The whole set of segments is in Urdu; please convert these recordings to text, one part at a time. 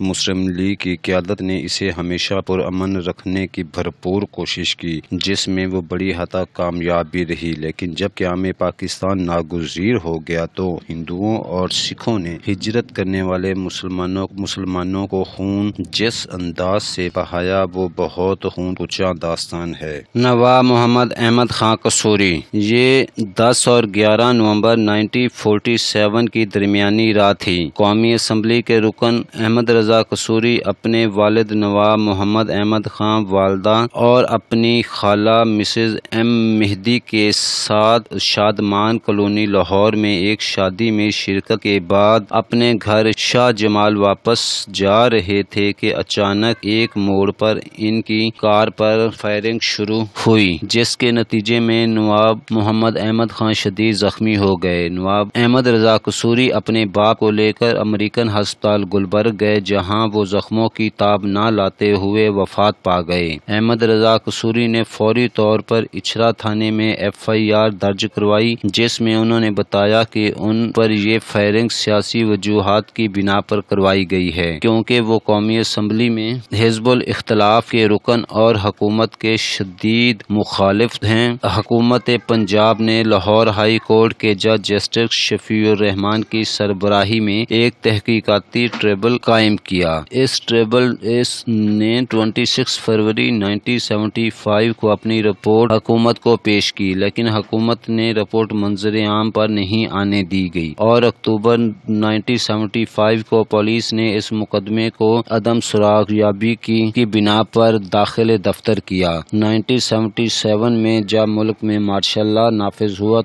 مسلم لیگ کی قیادت نے اسے ہمیشہ پرامن رکھنے کی بھرپور کوشش کی، جس میں وہ بڑی حد تک کامیاب بھی رہی، لیکن جب قیام پاکستان ناگزیر ہو گیا تو ہندوؤں اور سکھوں نے ہجرت کرنے والے مسلمانوں کو خون جس انداز سے بہایا وہ بہت خون کچا داستان ہے۔ نواب محمد احمد خان قصوری، یہ 10 اور 11 نومبر 1947 کی درمیانی رات تھی۔ قومی اسمبلی کے رکن احمد رضا قصوری اپنے والد نواب محمد احمد خان، والدہ اور اپنی خالہ مسز ایم مہدی کے ساتھ شادمان کالونی لاہور میں ایک شادی میں شرکت کے بعد اپنے گھر شاہ جمال واپس جا رہے تھے کہ اچانک ایک موڑ پر ان کی کار پر فائرنگ شروع ہوئی، جس کے نتیجے میں نواب محمد احمد خان شدید زخمی ہو گئے۔ نواب احمد رضا قصوری اپنے باپ کو لے کر امریکن ہسپتال گلبرگ گئے، جہاں وہ زخموں کی تاب نہ لاتے ہوئے وفات پا گئے۔ احمد رضا قصوری نے فوری طور پر اچھرا تھانے میں FIR درج کروائی، جس میں انہوں نے بتایا کہ ان پر یہ فائرنگ سیاسی وجوہات کی بنا پر کروائی گئی ہے، کیونکہ وہ قومی اسمبلی میں حزب الاختلاف کے رکن اور حکومت کے شدید مخالف ہیں۔ حکومت پنجاب نے لاہور ہائی کورٹ کے جج جسٹس شفیع الرحمان کی سربراہی میں ایک تحقیقاتی ٹریبل قائم کیا۔ اس ٹریبل نے 26 فروری 1975 کو اپنی رپورٹ حکومت کو پیش کی، لیکن حکومت نے رپورٹ منظر عام پر نہیں آنے دی گئی اور اکتوبر 1975 کو پولیس نے اس مقدمے کو عدم سراغ یابی کی بنا پر داخل دفتر کیا۔ 1977 میں جب ملک میں مارشل لا نافذ ہوا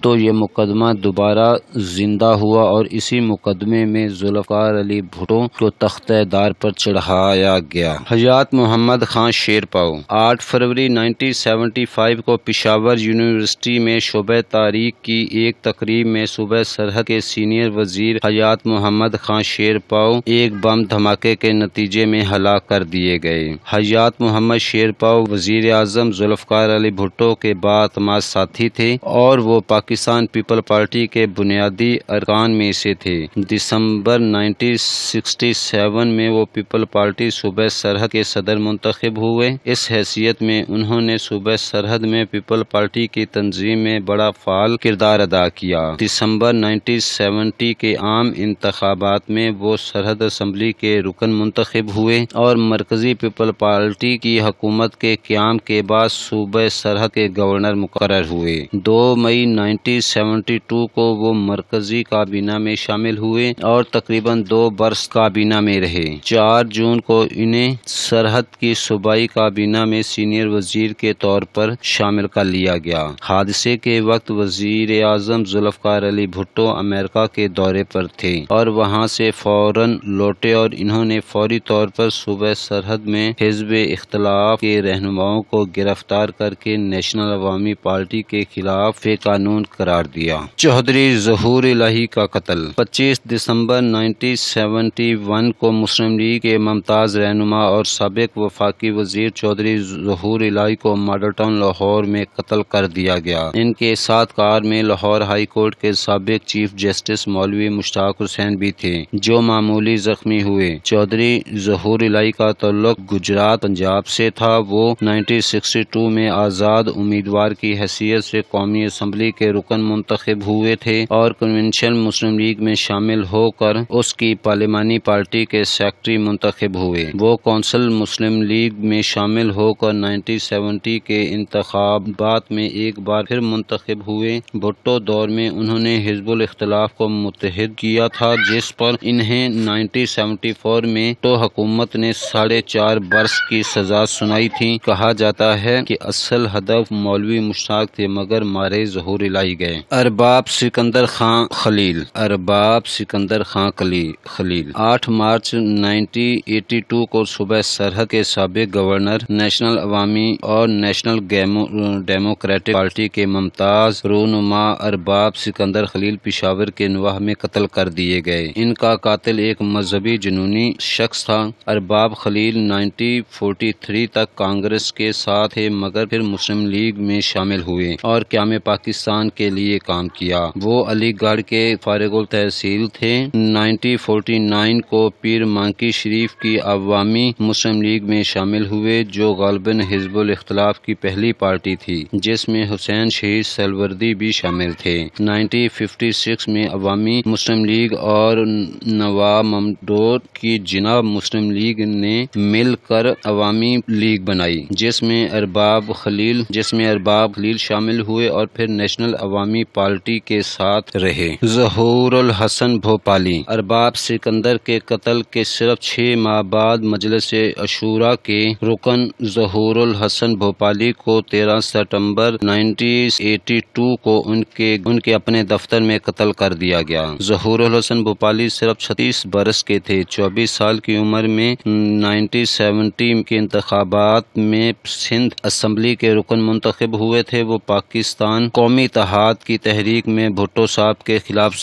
تو یہ مقدمہ دوبارہ زندہ ہوا اور اسی مقدمے میں ذوالفقار علی بھٹو کو تختہ دار پر چڑھایا گیا۔ حیات محمد خان شیرپاؤ، 8 فروری 1975 کو پشاور یونیورسٹی میں شعبہ تاریخ کی ایک تقریب میں صوبہ سرحد کے سینئر وزیر حیات محمد خان شیرپاؤ ایک بم دھماکے کے نتیجے میں ہلاک کر دیے گئے۔ حیات محمد شیرپاؤ وزیر اعظم ذوالفقار علی بھٹو کے بااعتماد ساتھی تھے اور وہ پاکستان پیپل پارٹی کے بنیادی ارکان میں سے تھے۔ دسمبر 1967 میں وہ پیپل پارٹی صوبہ سرحد کے صدر منتخب ہوئے۔ اس حیثیت میں انہوں نے صوبہ سرحد میں پیپل پارٹی کی تنظیم میں بڑا فعال کردار ادا کیا۔ دسمبر 1970 کے عام انتخابات میں وہ سرحد اسمبلی کے رکن منتخب ہوئے اور مرکزی پیپل پارٹی کی حکومت کے قیام کے بعد صوبہ سرحد کے گورنر مقرر ہوئے۔ 2 مئی 1972 کو وہ مرکزی کابینہ میں شامل ہوئے اور تقریباً 2 برس کابینہ میں رہے۔ 4 جون کو انہیں سرحد کی صوبائی کابینہ میں سینئر وزیر کے طور پر شامل کر لیا گیا۔ حادثے کے وقت وزیر اعظم ذوالفقار علی بھٹو امریکہ کے دورے پر تھے اور وہاں سے فوراً لوٹے اور انہوں نے فوری طور پر صوبہ سرحد میں حزب اختلاف کے رہنماؤں کو گرفتار کر کے نیشنل عوامی پارٹی کے خلاف بے قانون قرار دیا۔ چودھری ظہور الہی کا قتل، 25 دسمبر 1971 کو مسلم لیگ کے ممتاز رہنما اور سابق وفاقی وزیر چودھری ظہور الہی کو ماڈل ٹاؤن لاہور میں قتل کر دیا گیا۔ ان کے ساتھ کار میں لاہور ہائی کورٹ کے سابق چیف جسٹس مولوی مشتاق حسین بھی تھے، جو معمولی زخمی ہوئے۔ چودھری ظہور الہی کا تعلق گجرات پنجاب سے تھا۔ وہ 1962 میں آزاد امیدوار کی حیثیت سے قومی اسمبلی کے رکن منتخب ہوئے تھے اور کنونشن مسلم لیگ میں شامل ہو کر اس کی پارلیمانی پارٹی کے سیکرٹری منتخب ہوئے۔ وہ کونسل مسلم لیگ میں شامل ہو کر 1970 کے انتخابات میں ایک بار پھر منتخب ہوئے۔ بھٹو دور میں انہوں نے حزب الاختلاف کو متحد کیا تھا، جس پر انہیں 1974 میں تو حکومت نے 4.5 برس کی سزا سنائی تھی۔ کہا جاتا ہے کہ اصل ہدف مولوی مشتاق تھے مگر مارے ظہور الہی گئے۔ ارباب سکندر خان خلیل، 8 مارچ 1982 کو صوبہ سرحد کے سابق گورنر، نیشنل عوامی اور نیشنل ڈیموکریٹک پارٹی کے ممتاز رہنما ارباب سکندر خلیل پشاور کے نواح میں قتل کر دیے گئے۔ ان کا قاتل ایک مذہبی جنونی شخص تھا۔ ارباب خلیل 1943 تک کانگریس کے ساتھ تھے مگر پھر مسلم لیگ میں شامل ہوئے اور قیام پاکستان کے لیے کام کیا۔ وہ علی گڑھ کے فارغ التحصیل تھے۔ 1949 کو پیر مانکی شریف کی عوامی مسلم لیگ میں شامل ہوئے، جو غالباً حزب الاختلاف کی پہلی پارٹی تھی، جس میں حسین شہید سہروردی بھی شامل تھے۔ 1956 میں عوامی مسلم لیگ اور نواب ممدوح کی جناب مسلم لیگ نے مل کر عوامی لیگ بنائی، جس میں ارباب خلیل شامل ہوئے اور پھر نیشنل عوامی پارٹی کے ساتھ رہے۔ ظہور الحسن بھوپالی ارباب سکندر کے قتل کے صرف 6 ماہ بعد مجلس عشورا کے رکن ظہور الحسن بھوپالی کو 13 ستمبر 1982 کو ان کے اپنے دفتر میں قتل کر دیا گیا۔ ظہور الحسن بھوپالی صرف 36 برس کے تھے۔ 24 سال کی عمر میں 1970 کے انتخابات میں سندھ اسمبلی کے رکن منتخب ہوئے تھے۔ وہ پاکستان قومی اتحاد کی تحریک میں بھٹو صاحب کے خلاف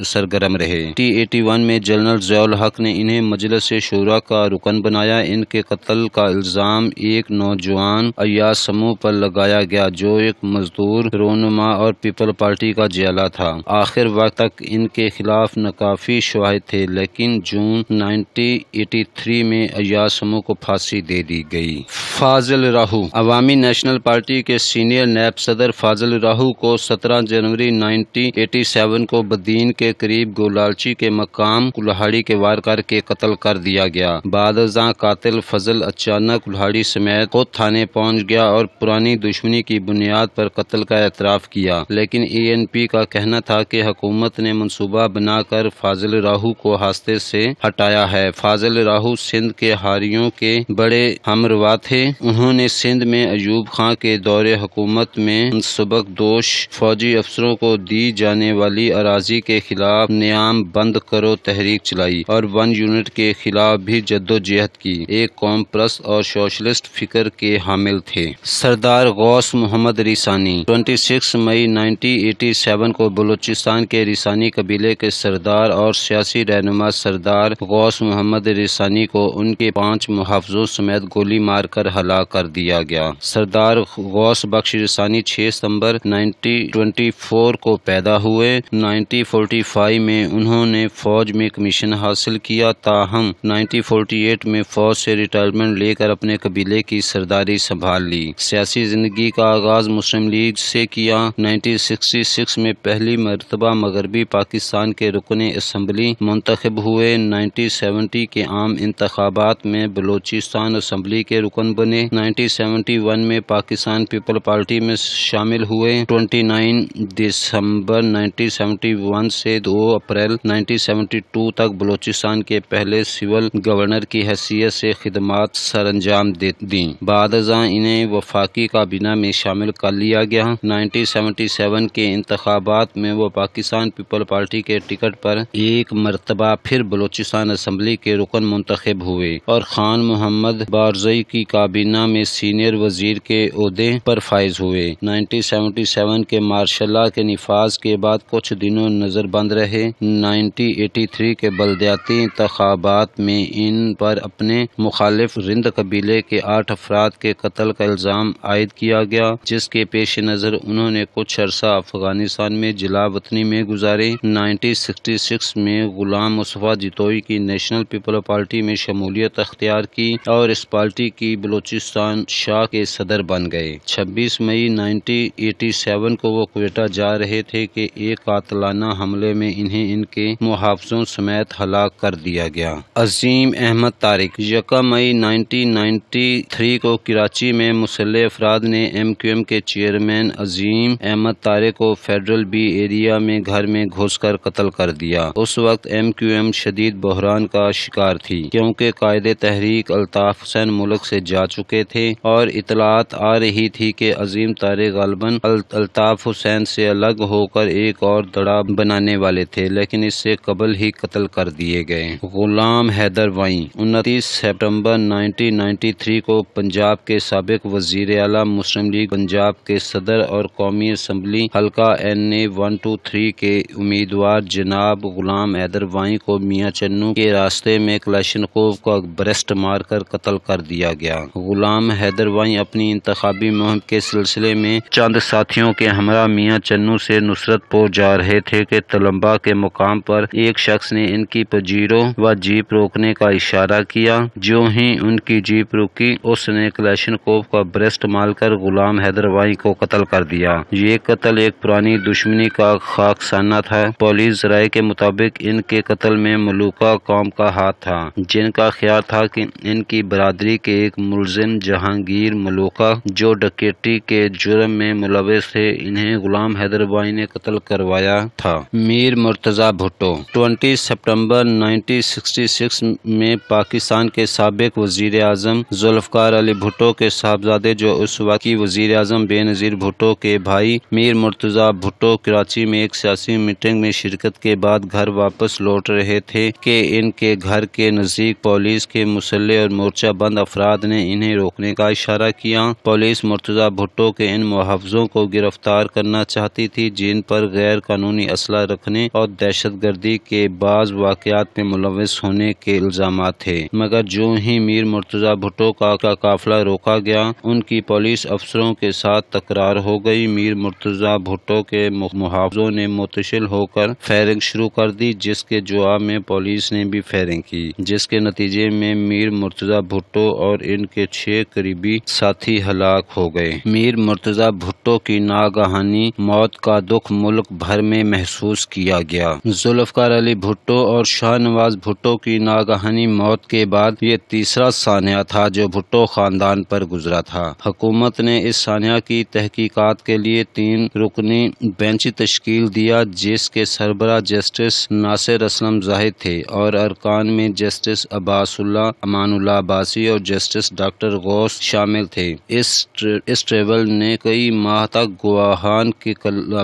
سرگرم رہے۔ 1981 میں جنرل ضیاء الحق نے انہیں مجلس شورا کا رکن بنایا۔ ان کے قتل کا الزام ایک نوجوان ایاز سمو پر لگایا گیا، جو ایک مزدور رہنما اور پیپل پارٹی کا جیلا تھا۔ آخر وقت تک ان کے خلاف ناکافی شواہد تھے، لیکن جون 1983 میں ایاز سمو کو پھانسی دے دی گئی۔ فاضل راہو عوامی نیشنل پارٹی کے سینئر نیب صدر فاضل راہو کو 17 جنوری 1987 کو بدین کے قریب گولالچی کے مقام کلہاڑی کے وار کر کے قتل کر دیا گیا۔ بعد ازاں قاتل فضل اچانک کلہاڑی سمیت خود تھانے پہنچ گیا اور پرانی دشمنی کی بنیاد پر قتل کا اعتراف کیا، لیکن ANP کا کہنا تھا کہ حکومت نے منصوبہ بنا کر فاضل راہو کو راستے سے ہٹایا ہے۔ فاضل راہو سندھ کے حاریوں کے بڑے ہمروا تھے۔ انہوں نے سندھ میں ایوب خان کے دور حکومت میں سبکدوش فوجی افسروں کو دی جانے والی اراضی کے خلاف نیام بند کرو تحریک چلائی اور 1 یونٹ کے خلاف بھی جدوجہد کی۔ ایک قوم پرست اور سوشلسٹ فکر کے حامل تھے۔ سردار غوث محمد ریسانی 26 مئی 1987 کو بلوچستان کے ریسانی قبیلے کے سردار اور سیاسی رہنما سردار غوث محمد ریسانی کو ان کے 5 محافظوں سمیت گولی مار کر ہلاک کر دیا گیا۔ سردار غوث بخش ریسانی 6 ستمبر 1924 کو پیدا ہوئے۔ 1945 میں انہوں نے فوج میں کمیشن حاصل کیا، تاہم 1948 میں فوج سے ریٹائرمنٹ لے کر اپنے قبیلے کی سرداری سنبھال لی۔ سیاسی زندگی کا آغاز مسلم لیگ سے کیا۔ 1966 میں پہلی مرتبہ مغربی پاکستان کے رکن اسمبلی منتخب ہوئے۔ 1970 کے عام انتخابات میں بلوچستان اسمبلی کے رکن بنے۔ 1971 میں پاکستان پیپل پارٹی میں شامل ہوئے۔ 29 دسمبر 1971 سے 2 اپریل 1972 تک بلوچستان کے پہلے سول گورنر کی حیثیت سے خدمات سر انجام دیں۔ بعد ازاں انہیں وفاقی کابینہ میں شامل کر لیا گیا۔ 1977 کے انتخابات میں وہ پاکستان پیپل پارٹی کے ٹکٹ پر ایک مرتبہ پھر بلوچستان اسمبلی کے رکن منتخب ہوئے اور خان محمد بارزئی کی کابینہ میں سینئر وزیر کے عہدے پر فائز ہوئے۔ 1977 کے مارشل لا کے نفاذ کے بعد کچھ دنوں نظر بند رہے۔ 1983 کے بلدیاتی انتخابات میں ان پر اپنے مخالف رند قبیلے کے 8 افراد کے قتل کا الزام عائد کیا گیا، جس کے پیش نظر انہوں نے کچھ عرصہ افغانستان میں جلا وطنی میں گزارے۔ 1966 میں غلام مصطفیٰ جتوئی کی نیشنل پیپل پارٹی میں شمولیت اختیار کی اور اس پارٹی کی بلوچستان شاہ کے صدر بن گئے۔ 26 مئی 1987 کو وہ کوئٹہ جا رہے تھے کہ ایک قاتلانہ حملے میں انہیں ان کے محافظوں سمیت ہلاک کر دیا گیا۔ عظیم احمد طارق 1 مئی 1993 کو کراچی میں مسلح افراد نے MQM کے چیئرمین عظیم احمد طارق کو فیڈرل بی ایریا میں گھر میں گھس کر قتل کر دیا۔ اس وقت MQM شدید بحران کا شکار تھی، کیونکہ قائد تحریک الطاف حسین ملک سے جا چکے تھے اور اطلاعات آ رہی تھی کہ عظیم طارق غالباً الطاف حسین سے الگ ہو کر ایک اور دڑا بنانے والے تھے، لیکن اس سے قبل ہی قتل کر دیے گئے۔ غلام حیدر وائیں 29 سپٹمبر 1993 کو پنجاب کے سابق وزیر اعلیٰ، مسلم لیگ پنجاب کے صدر اور قومی اسمبلی حلقہ NA 123 کے امیدوار جناب غلام حیدر وائیں کو میاں چنو کے راستے میں کلاشنکوف کا برسٹ مار کر قتل کر دیا گیا۔ غلام حیدر وائیں اپنی انتخابی مہم کے سلسلے میں چند ساتھیوں کے ہمراہ میاں چنو سے نصرت پور جا رہے تھے کہ تلمبا کے مقام پر ایک شخص نے ان کی پجیروں و جیپ روکنے کا اشارہ کیا۔ جو ہی ان کی جیپ رکی، اس نے کلاشنکوف کا برسٹ مال کر غلام حیدر وائی کو قتل کر دیا۔ یہ قتل ایک پرانی دشمنی کا خاکسانہ تھا۔ پولیس ذرائع کے مطابق ان کے قتل میں ملوکہ قوم کا ہاتھ تھا، جن کا خیال تھا کہ ان کی برادری کے ایک ملزم جہانگیر ملوکہ جو ڈکیتی کے جرم میں ملوث تھے، انہیں غلام حیدر وائی نے قتل کروایا تھا۔ میر مرتضیٰ بھٹو 20 ستمبر 1966 میں پاکستان کے سابق وزیر اعظم ذوالفقار علی بھٹو کے صاحبزادے، جو اس وقت کی وزیر اعظم بے نظیر بھٹو کے بھائی میر مرتضیٰ بھٹو، کراچی میں ایک سیاسی میٹنگ میں شرکت کے بعد گھر واپس لوٹ رہے تھے کہ ان کے گھر کے نزدیک پولیس کے مسلح اور مورچہ بند افراد نے انہیں روکنے کا اشارہ کیا۔ پولیس مرتضیٰ بھٹو کے ان محافظوں کو گرفتار کرنا چاہتی تھی، جن پر غیر قانونی اسلحہ رکھنے اور دہشت گردی کے بعض واقعات میں ملوث ہونے کے الزامات تھے، مگر جو ہی میر مرتضیٰ بھٹو کا قافلہ روکا گیا، ان کی پولیس افسروں کے ساتھ تکرار ہو گئی۔ میر مرتضیٰ بھٹو کے محافظوں نے متشل ہو کر فائرنگ شروع کر دی، جس کے جواب میں پولیس نے بھی فائرنگ کی، جس کے نتیجے میں میر مرتضیٰ بھٹو اور ان کے 6 قریبی ساتھی ہلاک ہو گئے۔ میر مرتضیٰ بھٹو کی ناگہانی موت کا دکھ ملک بھر میں محسوس کیا گیا۔ ذوالفقار علی بھٹو اور شاہ نواز بھٹو کی ناگہانی موت کے بعد یہ تیسرا سانحہ تھا جو بھٹو خاندان پر گزرا تھا۔ حکومت نے اس سانحہ کی تحقیقات کے لیے 3 رکنی بینچ تشکیل دیا، جس کے سربراہ جسٹس ناصر اسلم زاہد تھے اور ارکان میں جسٹس عباس اللہ، امان اللہ عباسی اور جسٹس ڈاکٹر غوث شامل تھے۔ اس ٹریبل نے کئی ماہ تک گواہان کے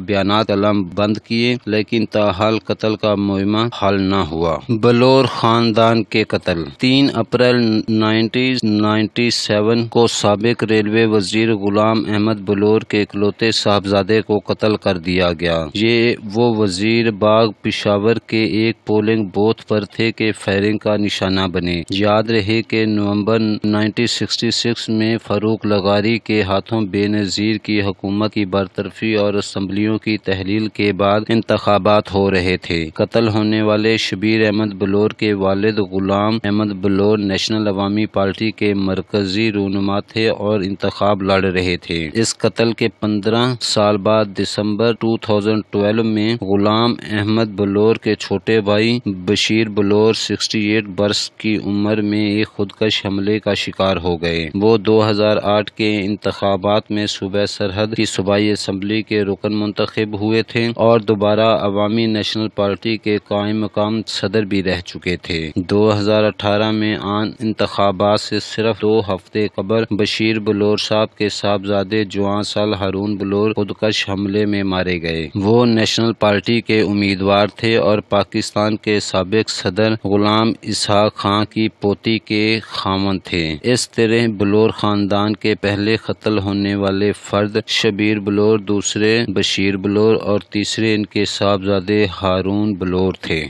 بیانات قلم بند کیے، لیکن تاحال قتل کا معمہ حل نہ ہوا۔ بلور خاندان کے قتل 3 اپریل 1997 کو سابق ریلوے وزیر غلام احمد بلور کے اکلوتے صاحبزادے کو قتل کر دیا گیا۔ یہ وہ وزیر باغ پشاور کے ایک پولنگ بوتھ پر تھے کہ فائرنگ کا نشانہ بنے۔ یاد رہے کہ نومبر 1966 میں فاروق لغاری کے ہاتھوں بے نظیر کی حکومت کی برطرفی اور اسمبلیوں کی تحلیل کے بعد انتخابات ہو رہے تھے۔ قتل ہونے والے شبیر احمد بلور کے والد غلام احمد بلور نیشنل عوامی پارٹی کے مرکزی رہنما تھے اور انتخاب لڑ رہے تھے۔ اس قتل کے 15 سال بعد دسمبر 2012 میں غلام احمد بلور کے چھوٹے بھائی بشیر بلور 68 برس کی عمر میں ایک خودکش حملے کا شکار ہو گئے۔ وہ 2008 کے انتخابات میں صوبہ سرحد کی صوبائی اسمبلی کے رکن منتخب ہوئے تھے اور دوبارہ عوامی نیشنل پارٹی کے قائم مقام صدر بھی رہ چکے تھے۔ 2018 میں آن انتخابات سے صرف 2 ہفتے قبل بشیر بلور صاحب کے صاحبزادے جوان سال ہارون بلور خودکش حملے میں مارے گئے۔ وہ نیشنل پارٹی کے امیدوار تھے اور پاکستان کے سابق صدر غلام اسحاق خان کی پوتی کے خاوند تھے۔ اس طرح بلور خاندان کے پہلے قتل ہونے والے فرد شبیر بلور، دوسرے بشیر بلور اور تیسرے ان کے صاحبزادے ہارون بلور تھے۔